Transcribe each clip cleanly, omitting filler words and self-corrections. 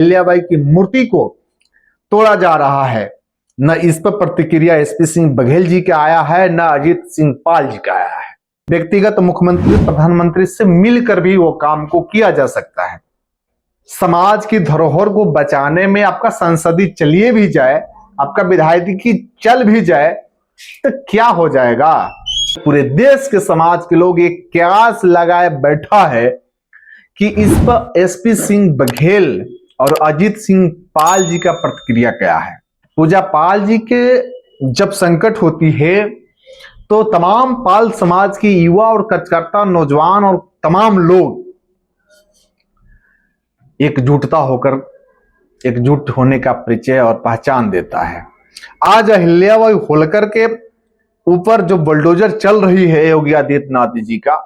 अहिल्याबाई की मूर्ति को तोड़ा जा रहा है। न इस पर प्रतिक्रिया एसपी सिंह बघेल जी का आया है, न अजीत सिंह पाल जी का आया है। व्यक्तिगत मुख्यमंत्री प्रधानमंत्री से मिलकर भी वो काम को किया जा सकता है। समाज की धरोहर को बचाने में आपका संसदीय चलिए भी जाए, आपका विधायकी चल भी जाए तो क्या हो जाएगा। पूरे देश के समाज के लोग एक क्यास लगाए बैठा है कि इस पर एसपी सिंह बघेल और अजीत सिंह पाल जी का प्रतिक्रिया क्या है। पूजा पाल जी के जब संकट होती है तो तमाम पाल समाज के युवा और कार्यकर्ता, नौजवान और तमाम लोग एकजुट होने का परिचय और पहचान देता है। आज अहिल्याबाई होलकर के ऊपर जो बुलडोजर चल रही है योगी आदित्यनाथ जी का,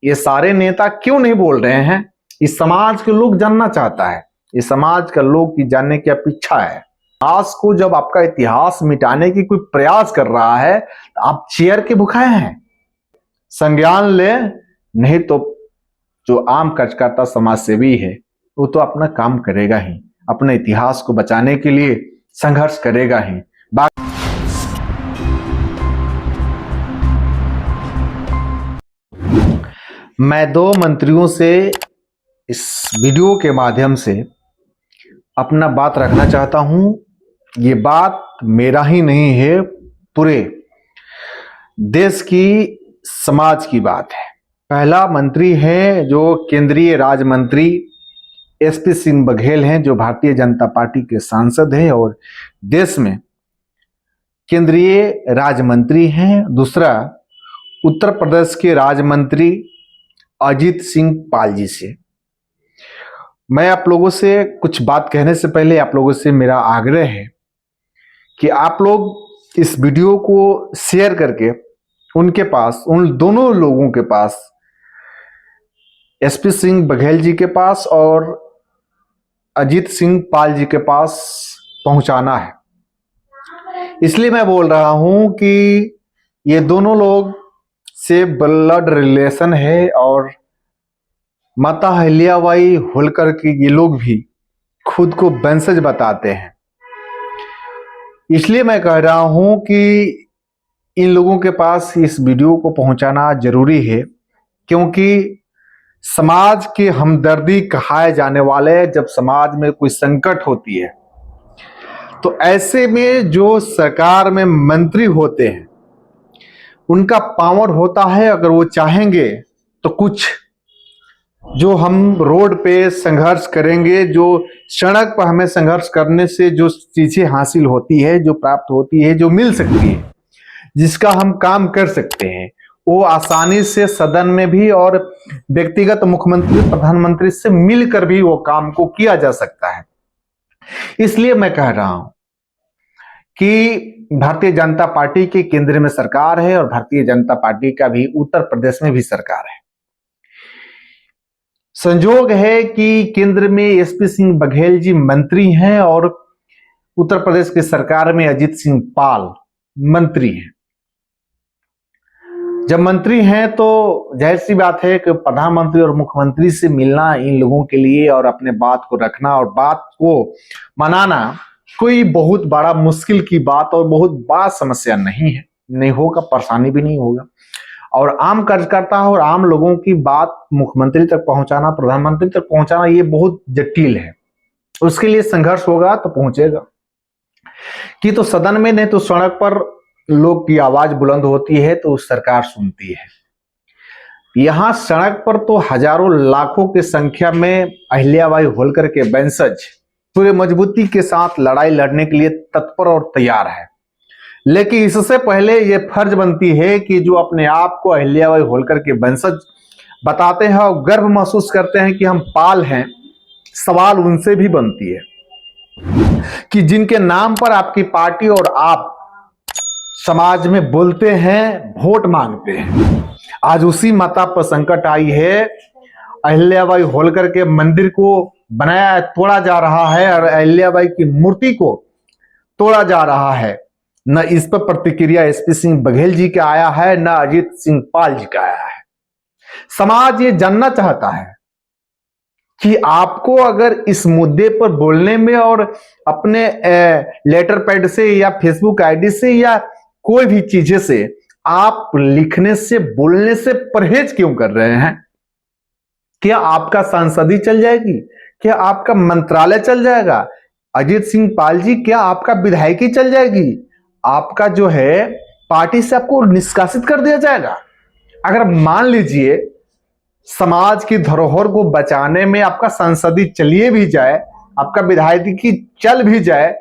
ये सारे नेता क्यों नहीं बोल रहे हैं? इस समाज के लोग जानना चाहता है, इस समाज का लोग की जानने की अपेक्षा है। आज को जब आपका इतिहास मिटाने की कोई प्रयास कर रहा है तो आप चेयर के भुखाए हैं, संज्ञान ले, नहीं तो जो आम कार्यकर्ता समाज सेवी है वो तो अपना काम करेगा ही, अपने इतिहास को बचाने के लिए संघर्ष करेगा ही। मैं दो मंत्रियों से इस वीडियो के माध्यम से अपना बात रखना चाहता हूं। ये बात मेरा ही नहीं है, पूरे देश की समाज की बात है। पहला मंत्री है जो केंद्रीय राज्य मंत्री एसपी सिंह बघेल हैं, जो भारतीय जनता पार्टी के सांसद हैं और देश में केंद्रीय राज्य मंत्री हैं। दूसरा उत्तर प्रदेश के राज्य मंत्री अजीत सिंह पाल जी से मैं आप लोगों से कुछ बात कहने से पहले आप लोगों से मेरा आग्रह है कि आप लोग इस वीडियो को शेयर करके उनके पास, उन दोनों लोगों के पास, एसपी सिंह बघेल जी के पास और अजीत सिंह पाल जी के पास पहुंचाना है। इसलिए मैं बोल रहा हूं कि ये दोनों लोग से ब्लड रिलेशन है और माता अहिल्याबाई होलकर के ये लोग भी खुद को वंशज बताते हैं। इसलिए मैं कह रहा हूं कि इन लोगों के पास इस वीडियो को पहुंचाना जरूरी है, क्योंकि समाज की हमदर्दी कहाए जाने वाले जब समाज में कोई संकट होती है तो ऐसे में जो सरकार में मंत्री होते हैं उनका पावर होता है, अगर वो चाहेंगे तो कुछ जो हम रोड पे संघर्ष करेंगे, जो सड़क पर हमें संघर्ष करने से जो चीजें हासिल होती है, जो प्राप्त होती है, जो मिल सकती है, जिसका हम काम कर सकते हैं, वो आसानी से सदन में भी और व्यक्तिगत मुख्यमंत्री प्रधानमंत्री से मिलकर भी वो काम को किया जा सकता है। इसलिए मैं कह रहा हूं कि भारतीय जनता पार्टी की केंद्र में सरकार है और भारतीय जनता पार्टी का भी उत्तर प्रदेश में भी सरकार है। संजोग है कि केंद्र में एसपी सिंह बघेल जी मंत्री हैं और उत्तर प्रदेश की सरकार में अजीत सिंह पाल मंत्री हैं। जब मंत्री हैं तो जाहिर सी बात है कि प्रधानमंत्री और मुख्यमंत्री से मिलना इन लोगों के लिए और अपने बात को रखना और बात को मनाना कोई बहुत बड़ा मुश्किल की बात और बहुत बड़ा समस्या नहीं है, नहीं होगा, परेशानी भी नहीं होगा। और आम कार्यकर्ता और आम लोगों की बात मुख्यमंत्री तक पहुंचाना, प्रधानमंत्री तक पहुंचाना, ये बहुत जटिल है। उसके लिए संघर्ष होगा तो पहुंचेगा कि तो सदन में, नहीं तो सड़क पर लोग की आवाज बुलंद होती है तो सरकार सुनती है। यहां सड़क पर तो हजारों लाखों की संख्या में अहिल्याबाई होलकर के वंशज पूरे मजबूती के साथ लड़ाई लड़ने के लिए तत्पर और तैयार है। लेकिन इससे पहले यह फर्ज बनती है कि जो अपने आप को अहिल्याबाई होलकर के वंशज बताते हैं और गर्व महसूस करते हैं कि हम पाल हैं, सवाल उनसे भी बनती है कि जिनके नाम पर आपकी पार्टी और आप समाज में बोलते हैं, वोट मांगते हैं, आज उसी माता पर संकट आई है। अहिल्याबाई होलकर के मंदिर को बनाया, तोड़ा जा रहा है और अहिल्याबाई की मूर्ति को तोड़ा जा रहा है। न इस पर प्रतिक्रिया एसपी सिंह बघेल जी का आया है, न अजीत सिंह पाल जी का आया है। समाज ये जानना चाहता है कि आपको अगर इस मुद्दे पर बोलने में और अपने लेटर पैड से या फेसबुक आईडी से या कोई भी चीजें से आप लिखने से बोलने से परहेज क्यों कर रहे हैं? क्या आपका सांसदी चल जाएगी? क्या आपका मंत्रालय चल जाएगा? अजीत सिंह पाल जी, क्या आपका विधायकी चल जाएगी? आपका जो है पार्टी से आपको निष्कासित कर दिया जाएगा? अगर मान लीजिए समाज की धरोहर को बचाने में आपका संसदी चलिए भी जाए, आपका विधायकी चल भी जाए,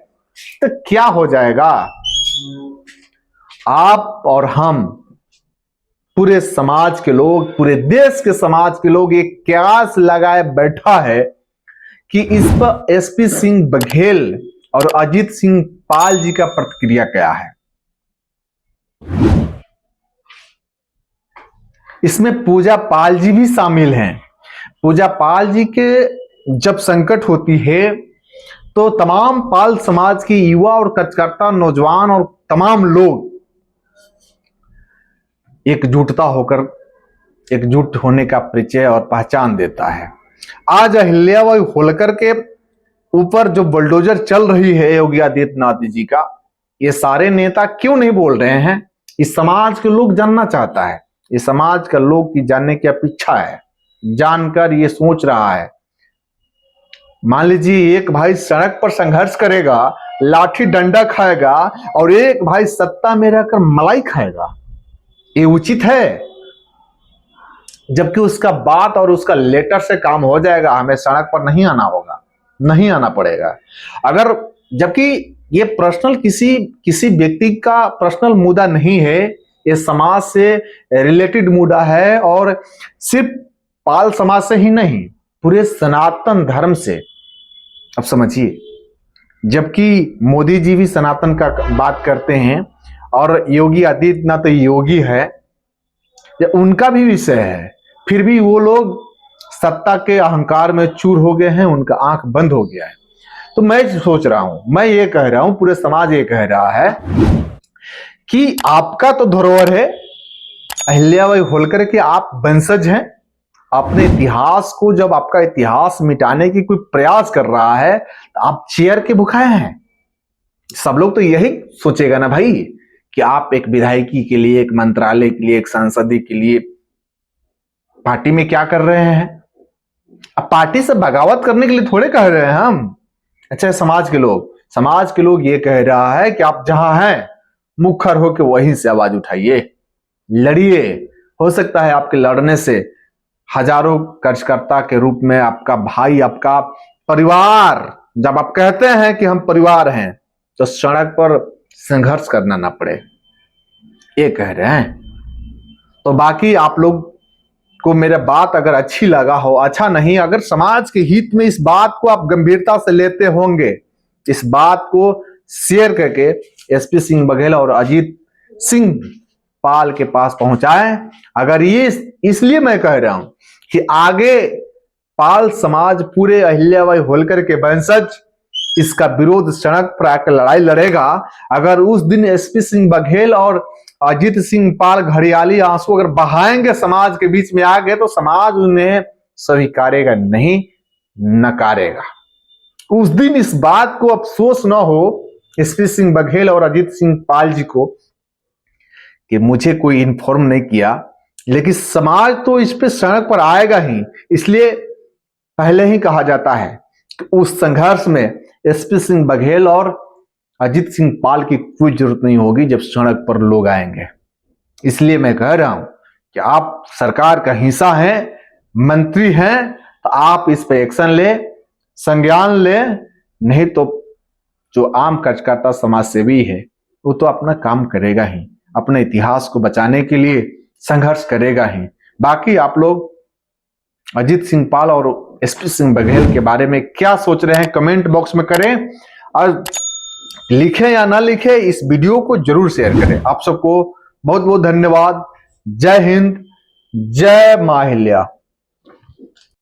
तो क्या हो जाएगा? आप और हम, पूरे समाज के लोग, पूरे देश के समाज के लोग एक क्यास लगाए बैठा है कि इस पर एसपी सिंह बघेल और अजीत सिंह पाल जी का प्रतिक्रिया क्या है। इसमें पूजा पाल जी भी शामिल हैं। पूजा पाल जी के जब संकट होती है तो तमाम पाल समाज के युवा और कार्यकर्ता, नौजवान और तमाम लोग एकजुट होने का परिचय और पहचान देता है। आज अहिल्याबाई होलकर के ऊपर जो बुलडोजर चल रही है योगी आदित्यनाथ जी का, ये सारे नेता क्यों नहीं बोल रहे हैं? इस समाज के लोग जानना चाहता है, इस समाज का लोग की जानने की अपेक्षा है, जानकर ये सोच रहा है। मान लीजिए एक भाई सड़क पर संघर्ष करेगा, लाठी डंडा खाएगा, और एक भाई सत्ता में रहकर मलाई खाएगा, ये उचित है? जबकि उसका बात और उसका लेटर से काम हो जाएगा, हमें सड़क पर नहीं आना होगा, नहीं आना पड़ेगा। अगर जबकि ये पर्सनल किसी व्यक्ति का पर्सनल मुद्दा नहीं है, ये समाज से रिलेटेड मुद्दा है, और सिर्फ पाल समाज से ही नहीं, पूरे सनातन धर्म से। अब समझिए, जबकि मोदी जी भी सनातन का बात करते हैं और योगी आदित्यनाथ तो योगी है, ये उनका भी विषय है, फिर भी वो लोग सत्ता के अहंकार में चूर हो गए हैं, उनका आंख बंद हो गया है। तो मैं सोच रहा हूं, मैं ये कह रहा हूं, पूरे समाज ये कह रहा है कि आपका तो धरोहर है अहिल्याबाई होलकर के, आप वंशज हैं। अपने इतिहास को, जब आपका इतिहास मिटाने की कोई प्रयास कर रहा है, तो आप चेयर के भुखाए हैं। सब लोग तो यही सोचेगा ना भाई कि आप एक विधायकी के लिए, एक मंत्रालय के लिए, एक सांसदी के लिए पार्टी में क्या कर रहे हैं? अब पार्टी से बगावत करने के लिए थोड़े कह रहे हैं हम। अच्छा, समाज के लोग ये कह रहा है कि आप जहां हैं मुखर होकर वहीं से आवाज उठाइए, लड़िए। हो सकता है आपके लड़ने से हजारों कार्यकर्ता के रूप में आपका भाई, आपका परिवार, जब आप कहते हैं कि हम परिवार हैं, तो सड़क पर संघर्ष करना ना पड़े, ये कह रहे हैं। तो बाकी आप लोग को मेरा बात अगर अच्छी लगा हो, अच्छा नहीं, अगर समाज के हित में इस बात को आप गंभीरता से लेते होंगे, इस बात को शेयर करके एसपी सिंह बघेल और अजीत सिंह पाल के पास पहुंचाएं। अगर ये, इसलिए मैं कह रहा हूं कि आगे पाल समाज, पूरे अहिल्याबाई होलकर के वंशज इसका विरोध सड़क पर आकर लड़ाई लड़ेगा। अगर उस दिन एसपी सिंह बघेल और अजीत सिंह पाल घड़ियाली आंसू अगर बहाएंगे, समाज के बीच में आ गए, तो समाज उन्हें स्वीकारेगा नहीं, नकारेगा। उस दिन इस बात को अफसोस ना हो एसपी सिंह बघेल और अजीत सिंह पाल जी को कि मुझे कोई इन्फॉर्म नहीं किया, लेकिन समाज तो इस पे सड़क पर आएगा ही। इसलिए पहले ही कहा जाता है कि उस संघर्ष में एसपी सिंह बघेल और अजीत सिंह पाल की कोई जरूरत नहीं होगी जब सड़क पर लोग आएंगे। इसलिए मैं कह रहा हूं कि आप सरकार का हिस्सा हैं, मंत्री हैं, तो आप इस पे एक्शन ले, संज्ञान ले। नहीं तो जो आम कार्यकर्ता समाज सेवी है वो तो अपना काम करेगा ही, अपने इतिहास को बचाने के लिए संघर्ष करेगा ही। बाकी आप लोग अजीत सिंह पाल और एसपी सिंह बघेल के बारे में क्या सोच रहे हैं, कमेंट बॉक्स में करें, और लिखें या ना लिखें, इस वीडियो को जरूर शेयर करें। आप सबको बहुत बहुत धन्यवाद। जय हिंद, जय मां अहिल्या।